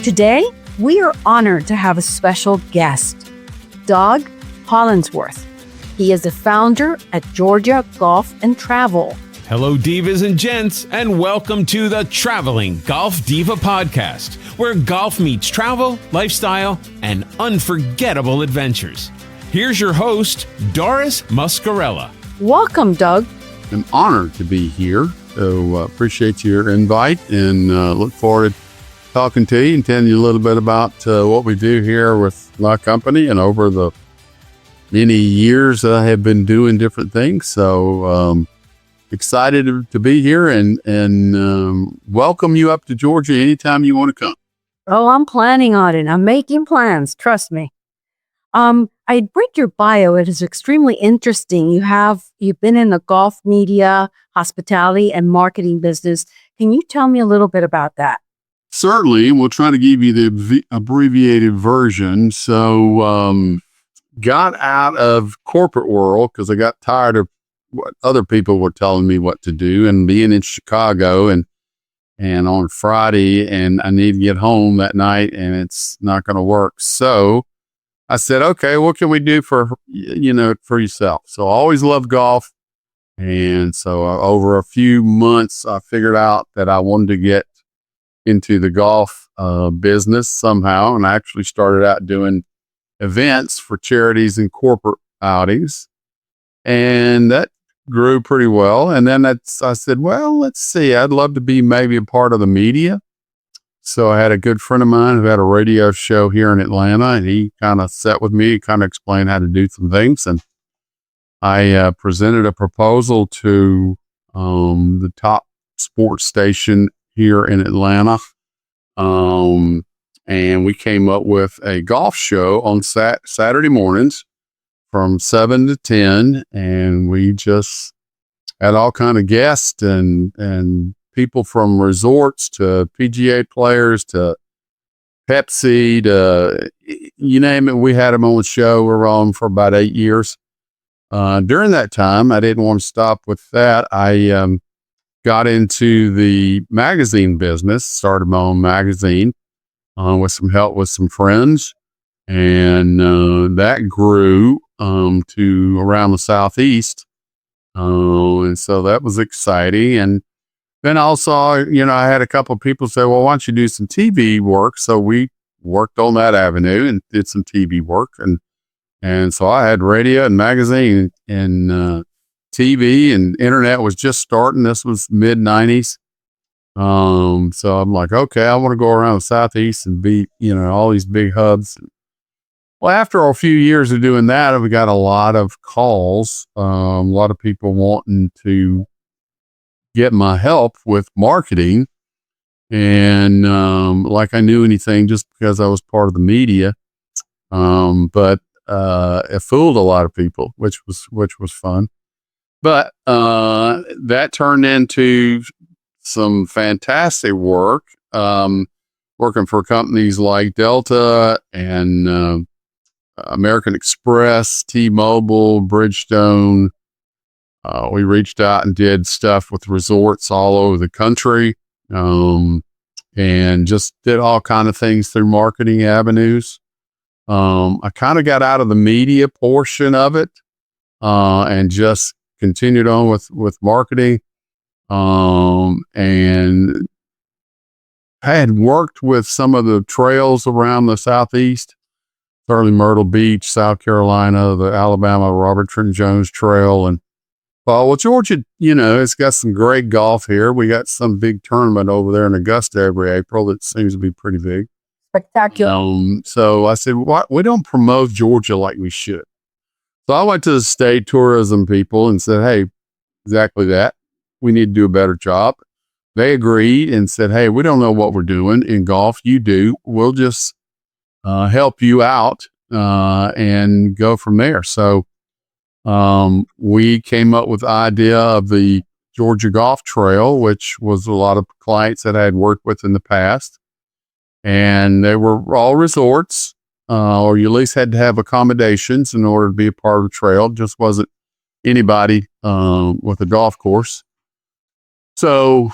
Today, we are honored to have a special guest, Doug Hollandsworth. He is the founder at Georgia Golf and Travel. Hello, divas and gents, and welcome to the Traveling Golf Diva podcast, where golf meets travel, lifestyle, and unforgettable adventures. Here's your host, Doris Muscarella. Welcome, Doug. An honor to be here. So appreciate your invite and look forward to talking to you and telling you a little bit about what we do here with my company. And over the many years, I have been doing different things. So excited to be here and welcome you up to Georgia anytime you want to come. Oh, I'm planning on it. I'm making plans. Trust me. I read your bio. It is extremely interesting. You've been in the golf media, hospitality, and marketing business. Can you tell me a little bit about that? Certainly. We'll try to give you the abbreviated version. So got out of corporate world because I got tired of what other people were telling me what to do, and being in Chicago and on Friday, and I need to get home that night and it's not going to work. So I said, okay, what can we do for yourself? So I always loved golf. And so over a few months, I figured out that I wanted to get into the golf business somehow. And I actually started out doing events for charities and corporate outings. And that grew pretty well. And then I said, well, let's see, I'd love to be maybe a part of the media. So I had a good friend of mine who had a radio show here in Atlanta, and he kind of sat with me, kind of explained how to do some things. And I presented a proposal to the top sports station here in Atlanta. And we came up with a golf show on Saturday mornings from 7 to 10. And we just had all kind of guests and people from resorts to PGA players to Pepsi to you name it. We had them on the show. We were on for about 8 years. During that time, I didn't want to stop with that. I got into the magazine business, started my own magazine with some help with some friends. And that grew to around the Southeast. And so that was exciting. And then also, I had a couple of people say, well, why don't you do some TV work? So we worked on that avenue and did some TV work. And so I had radio and magazine and TV, and internet was just starting. This was mid 90s. So I'm like, okay, I want to go around the Southeast and be, all these big hubs. Well, after a few years of doing that, we got a lot of calls, a lot of people wanting to get my help with marketing. And like I knew anything just because I was part of the media. But it fooled a lot of people, which was fun. But that turned into some fantastic work, working for companies like Delta and American Express, T-Mobile, Bridgestone. We reached out and did stuff with resorts all over the country, and just did all kind of things through marketing avenues. I kind of got out of the media portion of it, and just continued on with marketing. And I had worked with some of the trails around the Southeast, certainly Myrtle Beach, South Carolina, the Alabama Robert Trent Jones Trail, and well, Georgia, it's got some great golf here. We got some big tournament over there in Augusta every April that seems to be pretty big. Spectacular. So I said, we don't promote Georgia like we should. So I went to the state tourism people and said, hey, exactly that. We need to do a better job. They agreed and said, hey, we don't know what we're doing in golf. You do. We'll just help you out and go from there. So we came up with the idea of the Georgia Golf Trail, which was a lot of clients that I had worked with in the past. And they were all resorts, or you at least had to have accommodations in order to be a part of the trail. It just wasn't anybody with a golf course. So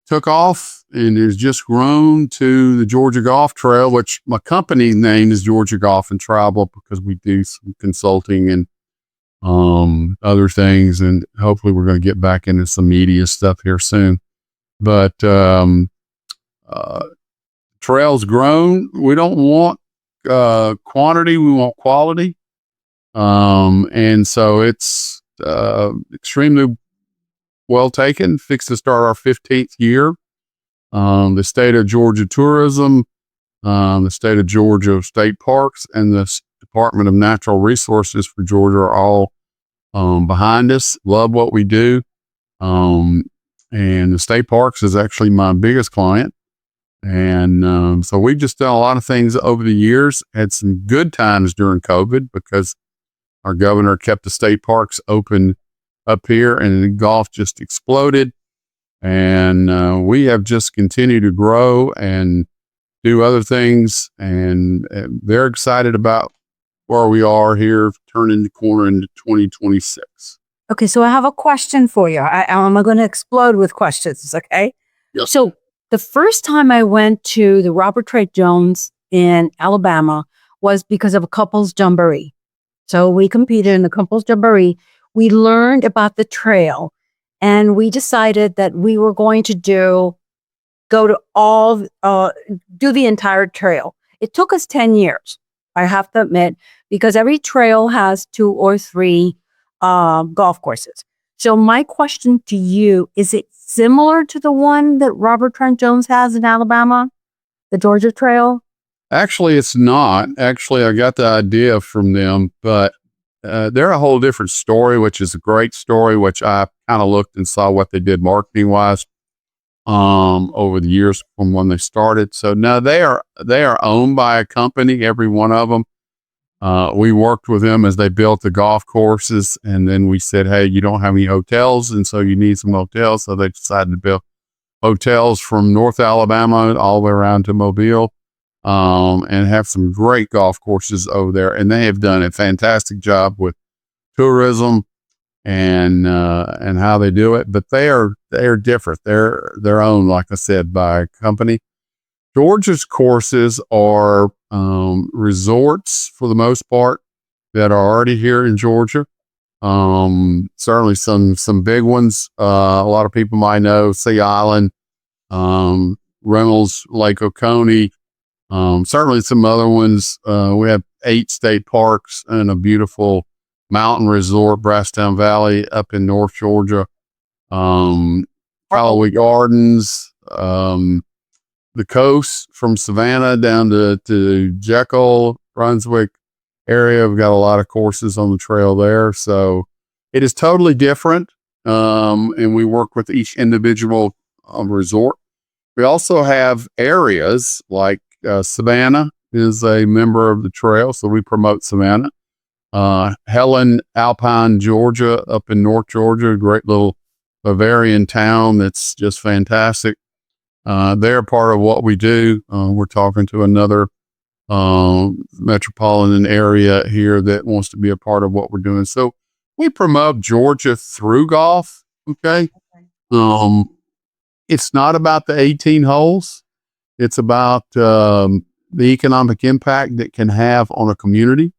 took off and has just grown to the Georgia Golf Trail, which my company name is Georgia Golf and Travel because we do some consulting and other things. And hopefully we're going to get back into some media stuff here soon. But trail's grown. We don't want quantity, we want quality. And so it's extremely well taken, fixed to start our 15th year. The state of Georgia Tourism, the state of Georgia State Parks, and the Department of Natural Resources for Georgia are all behind us. Love what we do. And the state parks is actually my biggest client. And so we've just done a lot of things over the years. Had some good times during COVID because our governor kept the state parks open up here and golf just exploded. And we have just continued to grow and do other things. And they're excited about where we are here, turning the corner into 2026. Okay, so I have a question for you. I'm going to explode with questions, okay? Yes. So the first time I went to the Robert Trey Jones in Alabama was because of a couples jamboree. So we competed in the couples jamboree. We learned about the trail, and we decided that we were going to do the entire trail. It took us 10 years, I have to admit, because every trail has 2 or 3 golf courses. So my question to you, is it similar to the one that Robert Trent Jones has in Alabama, the Georgia Trail? Actually, it's not. Actually, I got the idea from them, but they're a whole different story, which is a great story, which I kind of looked and saw what they did marketing-wise over the years from when they started. So now they are owned by a company, every one of them. We worked with them as they built the golf courses, and then we said, hey, you don't have any hotels, and so you need some hotels. So they decided to build hotels from North Alabama all the way around to Mobile, and have some great golf courses over there. And they have done a fantastic job with tourism and how they do it. But they are different. They're owned, like I said, by a company. Georgia's courses are resorts for the most part that are already here in Georgia. Certainly some big ones. A lot of people might know Sea Island, Reynolds, Lake Oconee. Certainly some other ones. We have 8 state parks and a beautiful mountain resort, Brasstown Valley, up in North Georgia. Callaway Gardens, the coast from Savannah down to Jekyll, Brunswick area. We've got a lot of courses on the trail there. So it is totally different. And we work with each individual resort. We also have areas like Savannah is a member of the trail. So we promote Savannah. Helen, Alpine, Georgia, up in North Georgia, a great little Bavarian town that's just fantastic. They're part of what we do. We're talking to another metropolitan area here that wants to be a part of what we're doing. So we promote Georgia through golf. Okay. It's not about the 18 holes. It's about the economic impact that can have on a community.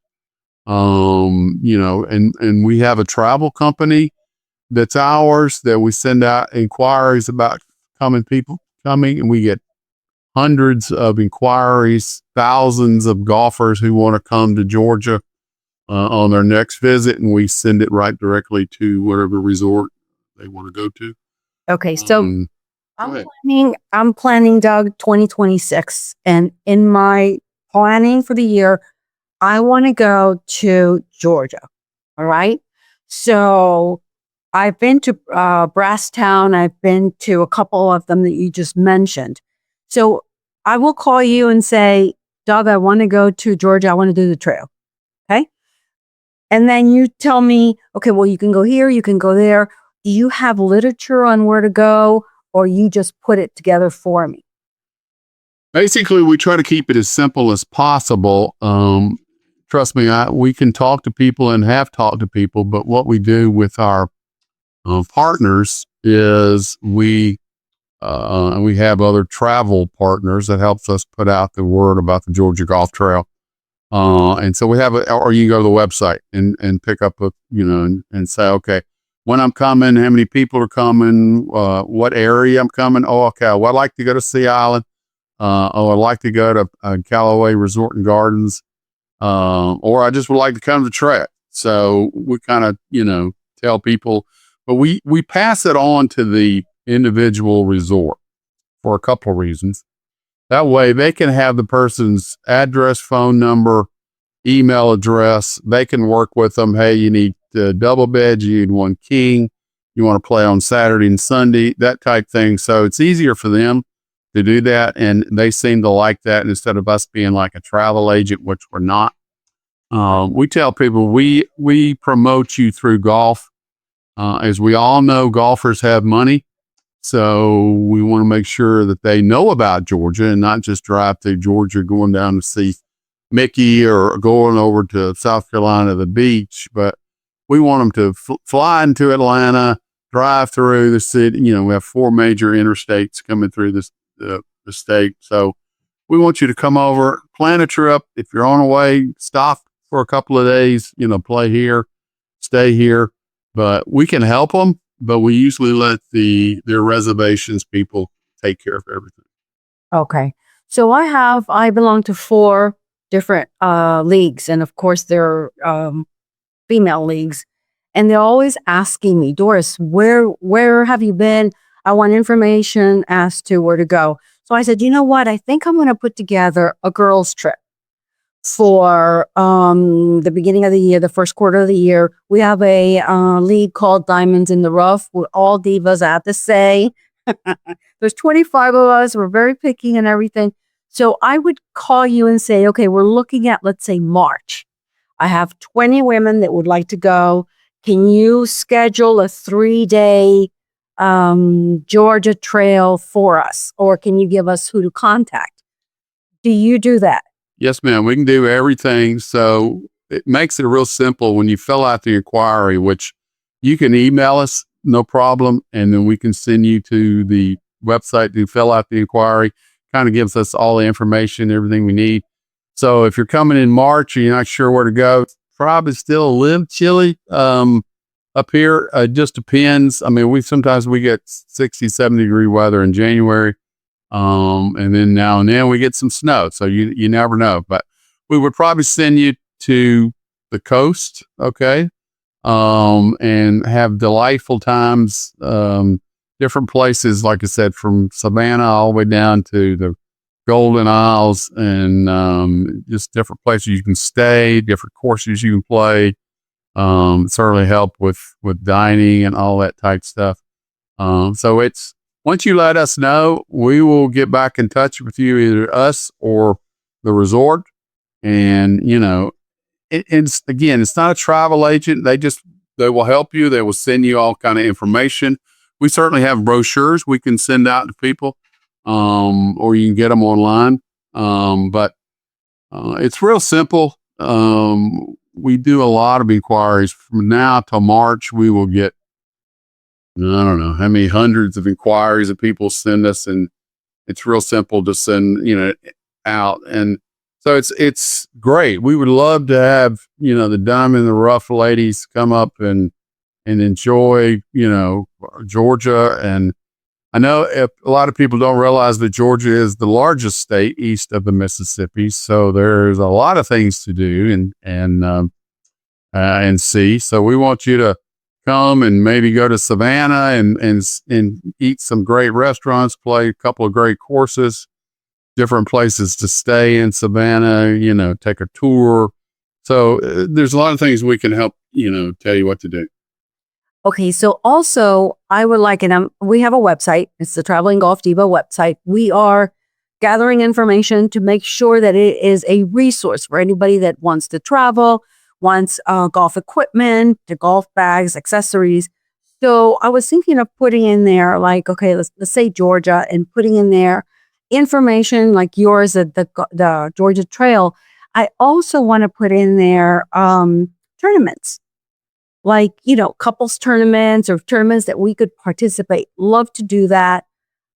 And we have a travel company that's ours that we send out inquiries about people coming, and we get hundreds of inquiries, thousands of golfers who want to come to Georgia on their next visit, and we send it right directly to whatever resort they want to go to. Okay, so I'm planning, Doug, 2026, and in my planning for the year, I want to go to Georgia. All right, so I've been to Brasstown. I've been to a couple of them that you just mentioned. So I will call you and say, Doug, I want to go to Georgia. I want to do the trail. Okay. And then you tell me, okay, well, you can go here, you can go there. Do you have literature on where to go, or you just put it together for me? Basically, we try to keep it as simple as possible. Trust me, we can talk to people and have talked to people, but what we do with our partners is we And we have other travel partners that helps us put out the word about the Georgia Golf Trail. And so we have or you can go to the website and pick up and say, okay, when I'm coming, how many people are coming, what area I'm coming. Oh, okay. Well, I'd like to go to Sea Island. I'd like to go to Callaway Resort and Gardens. Or I just would like to come to the track. So we kind of, tell people, but we pass it on to the individual resort for a couple of reasons. That way they can have the person's address, phone number, email address. They can work with them. Hey, you need double beds, you need one king, you want to play on Saturday and Sunday, that type thing. So it's easier for them to do that. And they seem to like that. And instead of us being like a travel agent, which we're not, we tell people we promote you through golf. As we all know, golfers have money. So we want to make sure that they know about Georgia and not just drive through Georgia going down to see Mickey or going over to South Carolina, the beach. But we want them to fly into Atlanta, drive through the city. We have 4 major interstates coming through the state. So we want you to come over, plan a trip. If you're on the way, stop for a couple of days, play here, stay here. But we can help them. But we usually let their reservations people take care of everything. Okay. So I belong to 4 different leagues. And of course, they're female leagues. And they're always asking me, Doris, where have you been? I want information as to where to go. So I said, you know what? I think I'm going to put together a girls' trip for the beginning of the year, the first quarter of the year. We have a league called Diamonds in the Rough with all divas, I have to say. There's 25 of us. We're very picky and everything. So I would call you and say, okay, we're looking at, let's say, March. I have 20 women that would like to go. Can you schedule a 3-day Georgia trail for us? Or can you give us who to contact? Do you do that? Yes, ma'am. We can do everything. So it makes it real simple when you fill out the inquiry, which you can email us, no problem. And then we can send you to the website to fill out the inquiry. Kind of gives us all the information, everything we need. So if you're coming in March and you're not sure where to go, it's probably still a little chilly up here. It just depends. I mean, sometimes we get 60, 70 degree weather in January. And then now and then we get some snow. So you never know, but we would probably send you to the coast. Okay. And have delightful times, different places, like I said, from Savannah all the way down to the Golden Isles and, just different places you can stay, different courses you can play. Certainly help with dining and all that type stuff. So once you let us know, we will get back in touch with you, either us or the resort. And, it's not a travel agent. They will help you. They will send you all kind of information. We certainly have brochures we can send out to people, or you can get them online. But it's real simple. We do a lot of inquiries. From now till March, we will get, I don't know how many hundreds of inquiries that people send us, and it's real simple to send, out. And so it's great. We would love to have, the Diamond in the Rough ladies come up and enjoy, Georgia. And I know a lot of people don't realize that Georgia is the largest state east of the Mississippi. So there's a lot of things to do and see. So we want you to come and maybe go to Savannah and eat some great restaurants, play a couple of great courses, different places to stay in Savannah, take a tour. So there's a lot of things we can help, tell you what to do. Okay. So also I would like, and we have a website. It's the Traveling Golf Diva website. We are gathering information to make sure that it is a resource for anybody that wants to travel, wants golf equipment, the golf bags, accessories. So I was thinking of putting in there, like, okay, let's say Georgia, and putting in there information like yours at the Georgia Trail. I also want to put in there tournaments, like, couples tournaments or tournaments that we could participate. Love to do that.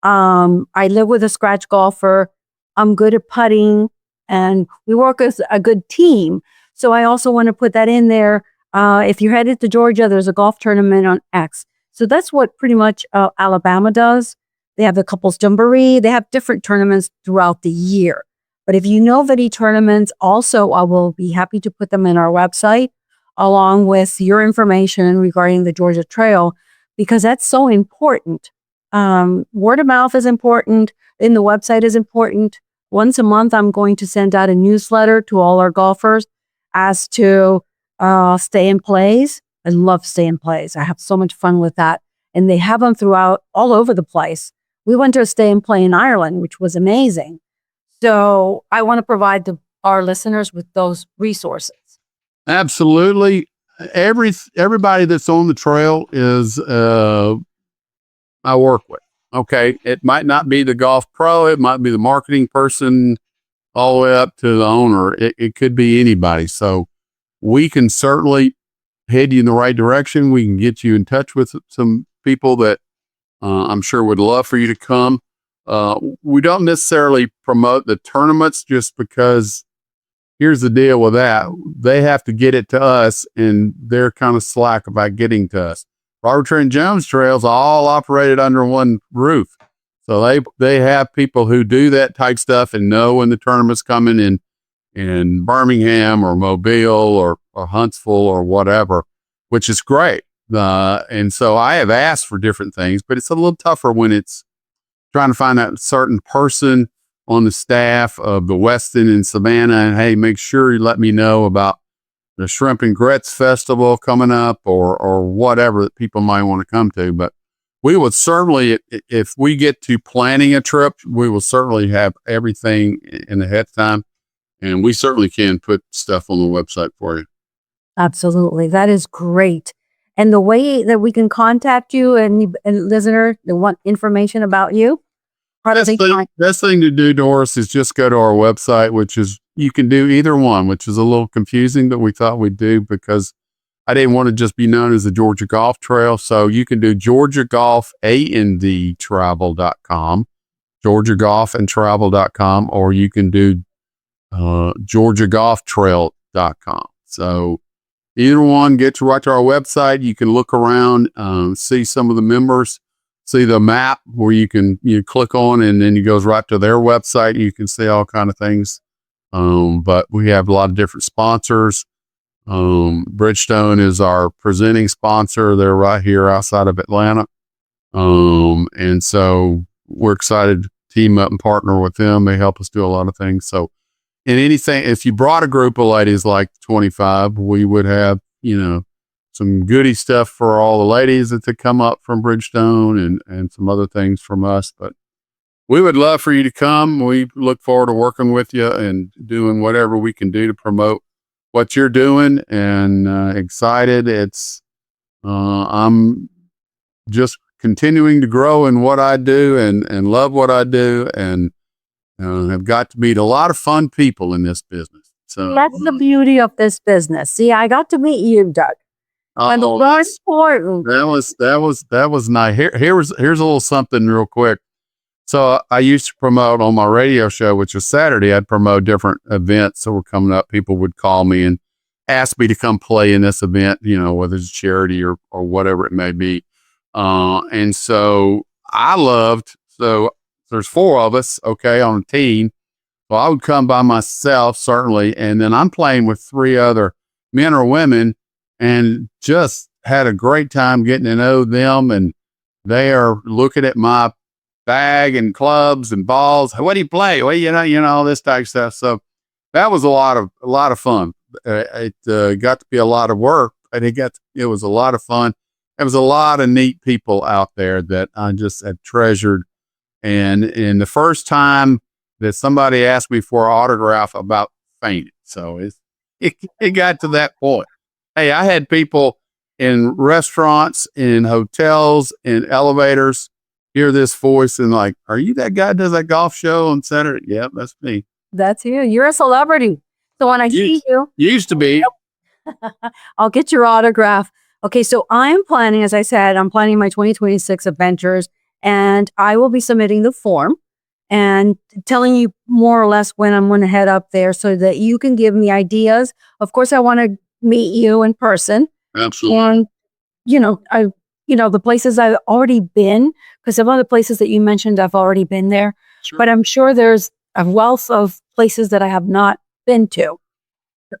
I live with a scratch golfer. I'm good at putting, and we work as a good team. So I also want to put that in there. If you're headed to Georgia, there's a golf tournament on X. So that's what pretty much Alabama does. They have the couples jamboree. They have different tournaments throughout the year. But if you know of any tournaments, also, I will be happy to put them in our website along with your information regarding the Georgia Trail, because that's so important. Word of mouth is important, and the website is important. Once a month, I'm going to send out a newsletter to all our golfers as to stay in plays. I love stay in plays. I have so much fun with that. And they have them throughout all over the place. We went to a stay and play in Ireland, which was amazing. So I want to provide our listeners with those resources. Absolutely. Everybody that's on the trail is I work with. Okay. It might not be the golf pro. It might be the marketing person all the way up to the owner. It could be anybody. So we can certainly head you in the right direction. We can get you in touch with some people that I'm sure would love for you to come. We don't necessarily promote the tournaments just because here's the deal with that. They have to get it to us, and they're kind of slack about getting to us. Robert Trent Jones trails all operated under one roof. So they have people who do that type stuff and know when the tournament's coming in Birmingham or Mobile or Huntsville or whatever, which is great. And so I have asked for different things, but it's a little tougher when it's trying to find that certain person on the staff of the Westin in Savannah. And hey, make sure you let me know about the Shrimp and Grits Festival coming up or whatever that people might want to come to. But we would certainly, if we get to planning a trip, we will certainly have everything in ahead of time. And we certainly can put stuff on the website for you. Absolutely. That is great. And the way that we can contact you and listener that want information about you? Best thing to do, Doris, is just go to our website, which is, you can do either one, which is a little confusing, but we thought we'd do because I didn't want to just be known as the Georgia Golf Trail. So you can do GeorgiaGolfandTravel.com, GeorgiaGolfandTravel.com, or you can do GeorgiaGolfTrail.com. So either one, get right to our website. You can look around, see some of the members, see the map where you click on, and then it goes right to their website. You can see all kind of things. But we have a lot of different sponsors. Bridgestone is our presenting sponsor. They're right here outside of Atlanta. And so we're excited to team up and partner with them. They help us do a lot of things. So in anything, if you brought a group of ladies like 25, we would have, some goodie stuff for all the ladies that come up from Bridgestone and some other things from us. But we would love for you to come. We look forward to working with you and doing whatever we can do to promote what you're doing, and excited. I'm just continuing to grow in what I do and love what I do, and have got to meet a lot of fun people in this business. So that's the beauty of this business. See, I got to meet you, Doug. And the most important. That was nice. Here's a little something real quick. So I used to promote on my radio show, which was Saturday. I'd promote different events that were coming up. People would call me and ask me to come play in this event, whether it's a charity or whatever it may be. And so so there's 4 of us, okay, on a team. Well, I would come by myself, certainly. And then I'm playing with 3 other men or women, and just had a great time getting to know them. And they are looking at my bag and clubs and balls. What do you play? Well, all this type of stuff. So that was a lot of fun. It got to be a lot of work, but it was a lot of fun. There was a lot of neat people out there that I just have treasured. And in the first time that somebody asked me for an autograph, about fainted. So it got to that point. Hey, I had people in restaurants, in hotels, in elevators hear this voice and like, are you that guy that does that golf show on Saturday? Yep, that's me. That's you. You're a celebrity. So when I see you. Used to be. I'll get your autograph. Okay, so I'm planning, as I said, my 2026 adventures. and I will be submitting the form and telling you more or less when I'm going to head up there so that you can give me ideas. Of course, I want to meet you in person. Absolutely. And, the places I've already been, because some of the places that you mentioned, I've already been there, Sure. but I'm sure there's a wealth of places that I have not been to.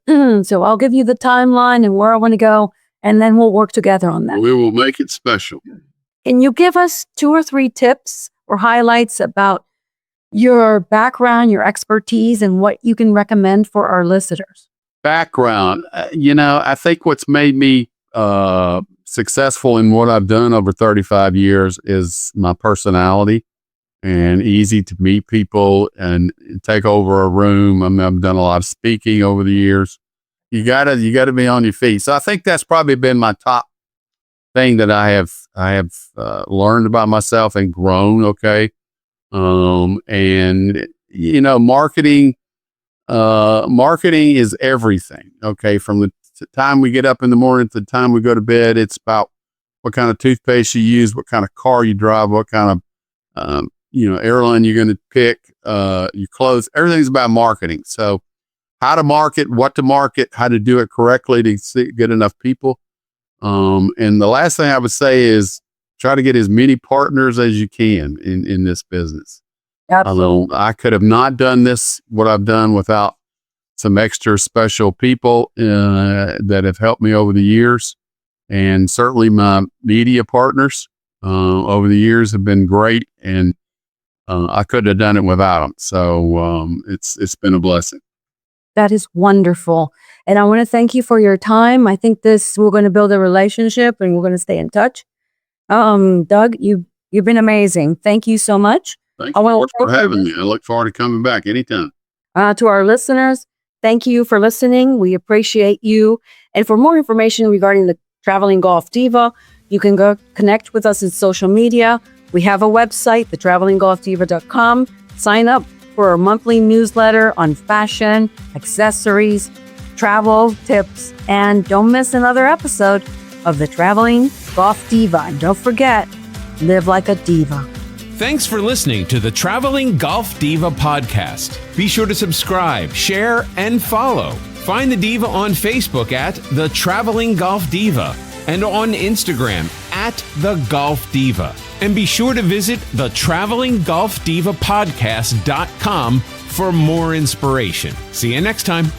So I'll give you the timeline and where I want to go, and then we'll work together on that. We will make it special. Can you give us 2 or 3 tips or highlights about your background, your expertise, and what you can recommend for our listeners? Background, I think what's made me successful in what I've done over 35 years is my personality and easy to meet people and take over a room. I mean, I've done a lot of speaking over the years. You gotta be on your feet. So I think that's probably been my top thing that I have learned about myself and grown. Okay. And marketing is everything. Okay. From the time we get up in the morning to the time we go to bed, it's about what kind of toothpaste you use, what kind of car you drive, what kind of, airline you're going to pick, your clothes. Everything's about marketing. So how to market, what to market, how to do it correctly to get enough people. And the last thing I would say is try to get as many partners as you can in this business. Absolutely. I could have not done what I've done without some extra special people that have helped me over the years. And certainly my media partners over the years have been great. And I couldn't have done it without them. So it's been a blessing. That is wonderful. And I want to thank you for your time. I think we're going to build a relationship and we're going to stay in touch. Doug, you've been amazing. Thank you so much. Thank you for having me. I look forward to coming back anytime. To our listeners, thank you for listening. We appreciate you. And for more information regarding the Traveling Golf Diva, you can go connect with us in social media. We have a website, thetravelinggolfdiva.com. Sign up for our monthly newsletter on fashion, accessories, travel tips, and don't miss another episode of the Traveling Golf Diva. And don't forget, live like a diva. Thanks for listening to the Traveling Golf Diva podcast. Be sure to subscribe, share, and follow. Find the Diva on Facebook at The Traveling Golf Diva and on Instagram at The Golf Diva. And be sure to visit the TravelingGolfDivaPodcast.com for more inspiration. See you next time.